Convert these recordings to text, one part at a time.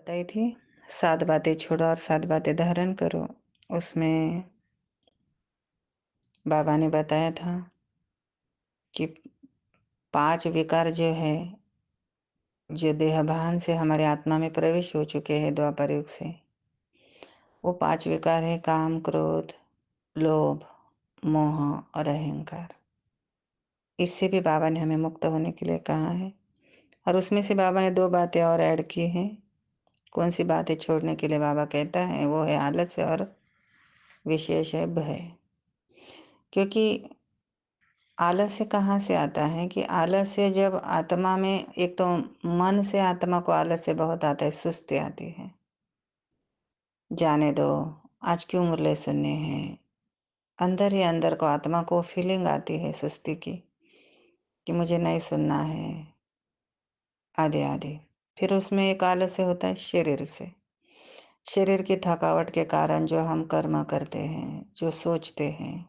बताई थी 7 बातें छोड़ो और 7 बातें धारण करो। उसमें बाबा ने बताया था कि 5 विकार जो है, जो देहभान से हमारे आत्मा में प्रवेश हो चुके हैं द्वापर युग से, वो 5 विकार है काम, क्रोध, लोभ, मोह और अहंकार। इससे भी बाबा ने हमें मुक्त होने के लिए कहा है और उसमें से बाबा ने 2 बातें और ऐड की हैं। कौन सी बातें छोड़ने के लिए बाबा कहता है, वो है आलस्य और विशेष है भय। क्योंकि आलस्य कहाँ से आता है कि आलस्य जब आत्मा में, एक तो मन से आत्मा को आलस्य बहुत आता है, सुस्ती आती है, जाने दो, आज क्यों मुरले सुनने हैं। अंदर ही अंदर को आत्मा को फीलिंग आती है सुस्ती की कि मुझे नहीं सुनना है, आदि आदि। फिर उसमें एक आलस्य होता है शरीर से। शरीर की थकावट के कारण जो हम कर्म करते हैं, जो सोचते हैं,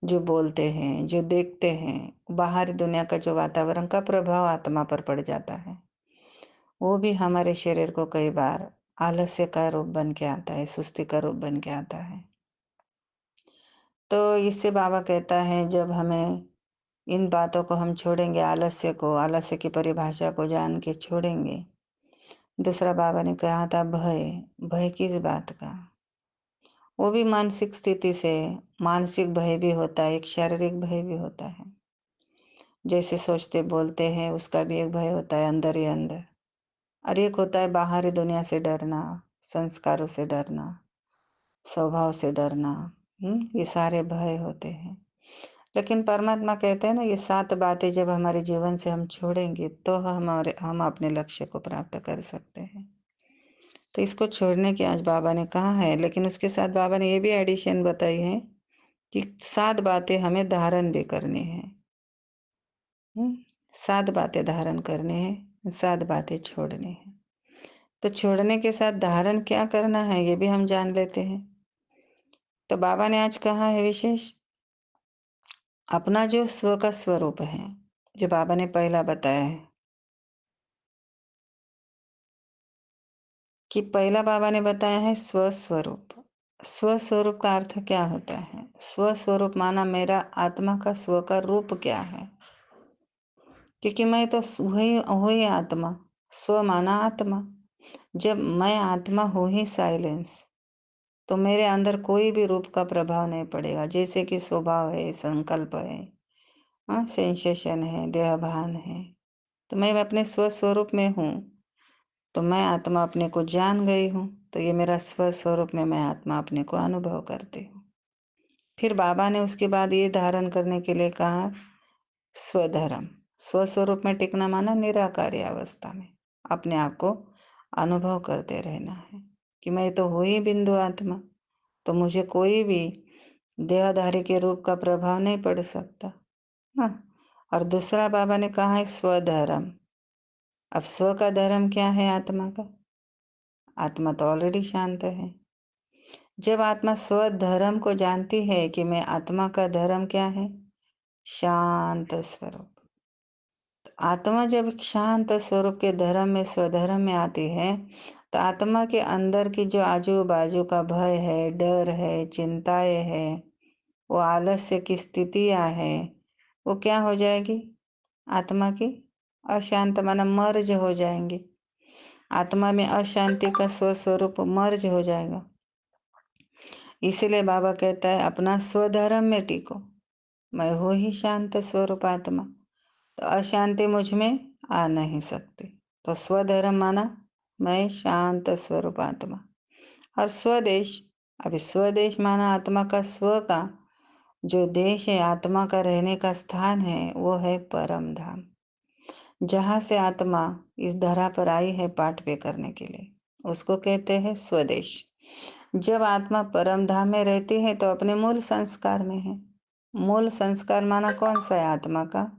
जो बोलते हैं, जो देखते हैं, बाहरी दुनिया का जो वातावरण का प्रभाव आत्मा पर पड़ जाता है, वो भी हमारे शरीर को कई बार आलस्य का रूप बन के आता है, सुस्ती का रूप बन के आता है। तो इससे बाबा कहता है जब हमें इन बातों को हम छोड़ेंगे, आलस्य को, आलस्य की परिभाषा को जान के छोड़ेंगे। दूसरा बाबा ने कहा था भय। भय किस बात का? वो भी मानसिक स्थिति से, मानसिक भय भी होता है, एक शारीरिक भय भी होता है। जैसे सोचते बोलते हैं उसका भी एक भय होता है अंदर ही अंदर, और एक होता है बाहरी दुनिया से डरना, संस्कारों से डरना, स्वभाव से डरना। ये सारे भय होते हैं। लेकिन परमात्मा कहते हैं ना, ये 7 बातें जब हमारे जीवन से हम छोड़ेंगे तो हम अपने लक्ष्य को प्राप्त कर सकते हैं। तो इसको छोड़ने की आज बाबा ने कहा है, लेकिन उसके साथ बाबा ने ये भी एडिशन बताई है कि 7 बातें हमें धारण भी करनी है। 7 बातें धारण करनी है, 7 बातें छोड़नी है। तो छोड़ने के साथ धारण क्या करना है ये भी हम जान लेते हैं। तो बाबा ने आज कहा है विशेष अपना जो स्व का स्वरूप है, जो बाबा ने पहला बताया है कि पहला बाबा ने बताया है स्वस्वरूप। स्वस्वरूप का अर्थ क्या होता है? स्वस्वरूप माना मेरा आत्मा का स्व का रूप क्या है, क्योंकि मैं तो वही आत्मा। स्व माना आत्मा। जब मैं आत्मा हूँ ही साइलेंस, तो मेरे अंदर कोई भी रूप का प्रभाव नहीं पड़ेगा। जैसे कि स्वभाव है, संकल्प है, सेंसेशन है, देहभान है, तो मैं अपने स्वस्वरूप में हूँ। तो मैं आत्मा अपने को जान गई हूँ, तो ये मेरा स्वस्वरूप में मैं आत्मा अपने को अनुभव करती हूँ। फिर बाबा ने उसके बाद ये धारण करने के लिए कहा स्वधर्म। स्वस्वरूप में टिकना माना निराकारी अवस्था में अपने आप को अनुभव करते रहना है कि मैं तो हूँ ही बिंदु आत्मा, तो मुझे कोई भी देहधारी के रूप का प्रभाव नहीं पड़ सकता। हाँ। और दूसरा बाबा ने कहा है स्वधर्म। अब स्व का धर्म क्या है आत्मा का? आत्मा तो ऑलरेडी शांत है। जब आत्मा स्वधर्म को जानती है कि मैं आत्मा का धर्म क्या है, शांत स्वरूप। आत्मा जब शांत स्वरूप के धर्म में, स्वधर्म में आती है, तो आत्मा के अंदर की जो आजू बाजू का भय है, डर है, चिंताएं है, वो आलस्य की स्थितियां है, वो क्या हो जाएगी? आत्मा की अशांत माना मर्ज हो जाएंगी। आत्मा में अशांति का स्वस्वरूप मर्ज हो जाएगा। इसीलिए बाबा कहता है अपना स्वधर्म में टिको। मैं हूँ ही शांत स्वरूप आत्मा, तो अशांति मुझ में आ नहीं सकती। तो स्वधर्म माना मैं शांत स्वरूप आत्मा। और स्वदेश, अभी स्वदेश माना आत्मा का स्व का जो देश है, आत्मा का रहने का स्थान है, वो है परम धाम, जहाँ से आत्मा इस धरा पर आई है पाठ पे करने के लिए, उसको कहते हैं स्वदेश। जब आत्मा परम धाम में रहती है तो अपने मूल संस्कार में है। मूल संस्कार माना कौन सा है? आत्मा का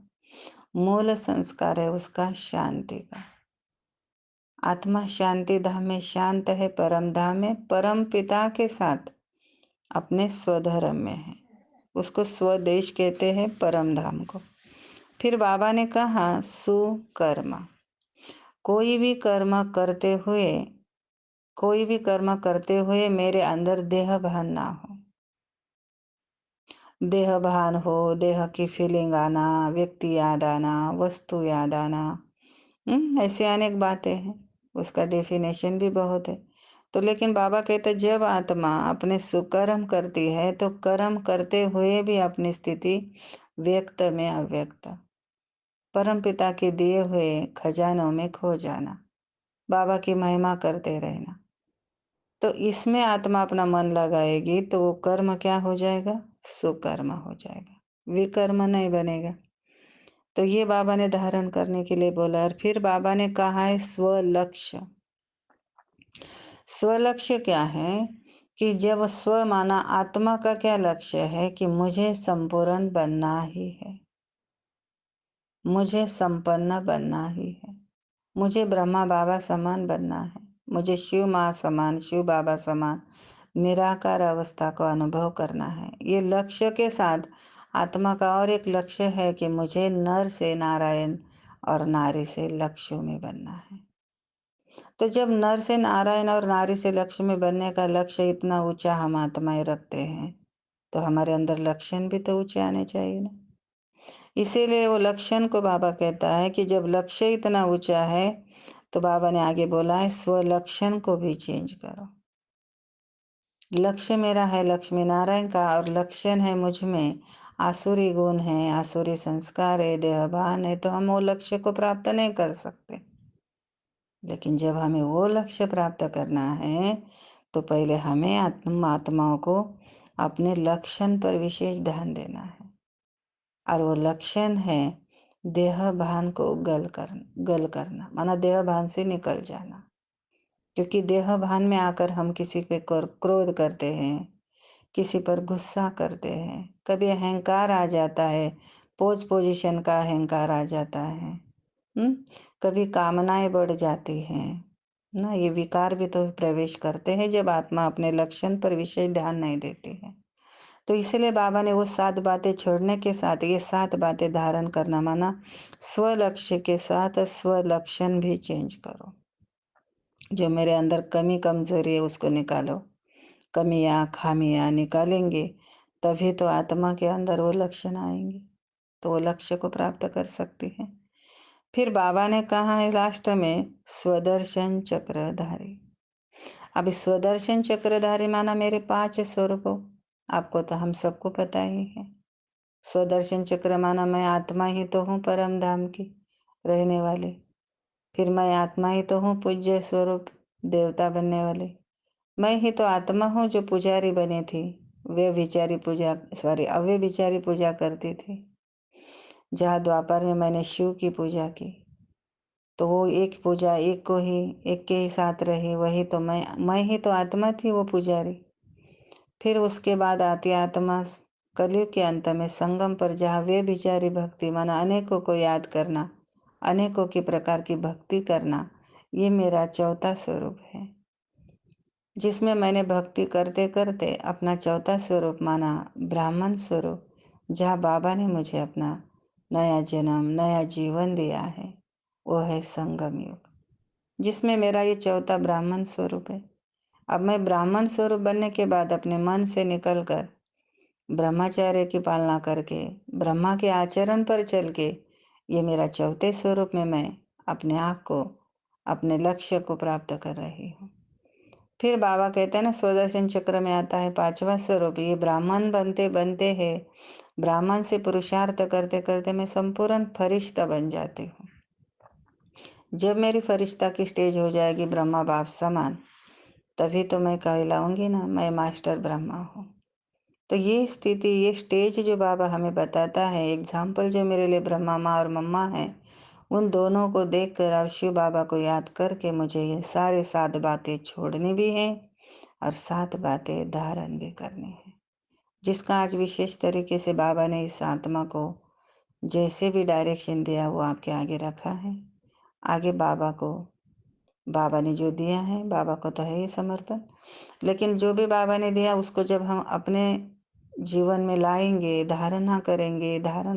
मूल संस्कार है उसका शांति का। आत्मा शांति धाम में शांत है, परम धाम में परम पिता के साथ अपने स्वधर्म में है, उसको स्वदेश कहते हैं, परम धाम को। फिर बाबा ने कहा सुकर्म। कोई भी कर्म करते हुए कोई भी कर्म करते हुए मेरे अंदर देह भान ना हो। देह भान हो, देह की फीलिंग आना, व्यक्ति याद आना, वस्तु याद आना, ऐसे अनेक बातें हैं। उसका डेफिनेशन भी बहुत है। तो लेकिन बाबा कहते जब आत्मा अपने सुकर्म करती है तो कर्म करते हुए भी अपनी स्थिति व्यक्त में अव्यक्त, परम पिता के दिए हुए खजानों में खो जाना, बाबा की महिमा करते रहना। तो इसमें आत्मा अपना मन लगाएगी तो वो कर्म क्या हो जाएगा? सुकर्म हो जाएगा, विकर्म नहीं बनेगा। तो ये बाबा ने धारण करने के लिए बोला। और फिर बाबा ने कहा है स्वलक्ष्य। स्वलक्ष्य क्या है कि जब स्व माना आत्मा का क्या लक्ष्य है कि मुझे संपूर्ण बनना ही है, मुझे संपन्न बनना ही है, मुझे ब्रह्मा बाबा समान बनना है, मुझे शिव माँ समान, शिव बाबा समान निराकार अवस्था को अनुभव करना है। ये लक्ष्य के साथ आत्मा का और एक लक्ष्य है कि मुझे नर से नारायण और नारी से लक्ष्मी बनना है। तो जब नर से नारायण और नारी से लक्ष्मी बनने का लक्ष्य इतना ऊंचा हम आत्माएं रखते हैं, तो हमारे अंदर लक्षण भी तो ऊंचे आने चाहिए ना। इसीलिए वो लक्षण को बाबा कहता है कि जब लक्ष्य इतना ऊंचा है तो बाबा ने आगे बोला है स्वलक्षण को भी चेंज करो। लक्ष्य मेरा है लक्ष्मी नारायण का और लक्षण है मुझ में आसुरी गुण है, आसुरी संस्कार है, देहभान है, तो हम वो लक्ष्य को प्राप्त नहीं कर सकते। लेकिन जब हमें वो लक्ष्य प्राप्त करना है तो पहले हमें आत्माओं को अपने लक्षण पर विशेष ध्यान देना है। और वो लक्षण है देह भान को गल करना, माना देह भान से निकल जाना। क्योंकि देह भान में आकर हम किसी पे क्रोध करते हैं, किसी पर गुस्सा करते हैं, कभी अहंकार आ जाता है, पोजीशन का अहंकार आ जाता है, कभी कामनाएं बढ़ जाती हैं ना। ये विकार भी तो प्रवेश करते हैं जब आत्मा अपने लक्षण पर विशेष ध्यान नहीं देती है। तो इसलिए बाबा ने वो 7 बातें छोड़ने के साथ ये 7 बातें धारण करना, माना स्वलक्ष्य के साथ स्वलक्षण भी चेंज करो। जो मेरे अंदर कमी कमजोरी है उसको निकालो। कमियां खामियां निकालेंगे तभी तो आत्मा के अंदर वो लक्षण आएंगे, तो वो लक्ष्य को प्राप्त कर सकती है। फिर बाबा ने कहा है लास्ट में स्वदर्शन चक्रधारी। अब स्वदर्शन चक्रधारी माना मेरे 5 स्वरूपों, आपको तो हम सबको पता ही है। स्वदर्शन चक्र माना मैं आत्मा ही तो हूँ परम धाम की रहने वाली। फिर मैं आत्मा ही तो हूँ पूज्य स्वरूप देवता बनने वाली। मैं ही तो आत्मा हूँ जो पुजारी बनी थी, अव्यभिचारी पूजा करती थी। जहाँ द्वापर में मैंने शिव की पूजा की तो वो एक पूजा एक के ही साथ रही, वही तो मैं ही तो आत्मा थी वो पुजारी। फिर उसके बाद आती आत्मा कलयुग के अंत में संगम पर, जहाँ वे बिचारी भक्ति माना अनेकों को याद करना, अनेकों की प्रकार की भक्ति करना, ये मेरा चौथा स्वरूप है। जिसमें मैंने भक्ति करते करते अपना चौथा स्वरूप माना ब्राह्मण स्वरूप, जहाँ बाबा ने मुझे अपना नया जन्म नया जीवन दिया है, वो है संगम युग, जिसमें मेरा ये चौथा ब्राह्मण स्वरूप है। अब मैं ब्राह्मण स्वरूप बनने के बाद अपने मन से निकलकर ब्रह्मचार्य की पालना करके ब्रह्मा के आचरण पर चल के ये मेरा चौथे स्वरूप में मैं अपने आप को अपने लक्ष्य को प्राप्त कर रही हूँ। फिर बाबा कहते हैं ना स्वदर्शन चक्र में आता है 5वां स्वरूप, ये ब्राह्मण बनते बनते है, ब्राह्मण से पुरुषार्थ करते करते मैं संपूर्ण फरिश्ता बन जाती हूँ। जब मेरी फरिश्ता की स्टेज हो जाएगी ब्रह्मा बाप समान, तभी तो मैं कहलाऊंगी ना मैं मास्टर ब्रह्मा हूँ। तो ये स्थिति, ये स्टेज जो बाबा हमें बताता है, एग्जाम्पल जो मेरे लिए ब्रह्मा माँ और मम्मा है, उन दोनों को देखकर और शिव बाबा को याद करके मुझे ये सारे 7 बातें छोड़नी भी हैं और 7 बातें धारण भी करनी है, जिसका आज विशेष तरीके से बाबा ने इस आत्मा को जैसे भी डायरेक्शन दिया वो आपके आगे रखा है। आगे बाबा ने जो दिया है, बाबा को तो है ही समर्पण, लेकिन जो भी बाबा ने दिया उसको जब हम अपने जीवन में लाएंगे, धारण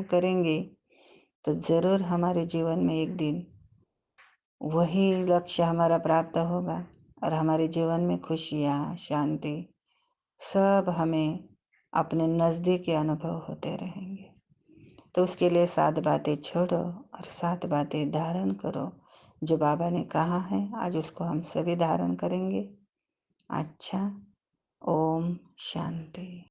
करेंगे तो जरूर हमारे जीवन में एक दिन वही लक्ष्य हमारा प्राप्त होगा। और हमारे जीवन में खुशियाँ, शांति सब हमें अपने नज़दीकी अनुभव होते रहेंगे। तो उसके लिए 7 बातें छोड़ो और 7 बातें धारण करो। जो बाबा ने कहा है आज उसको हम सभी धारण करेंगे। अच्छा, ओम शांति।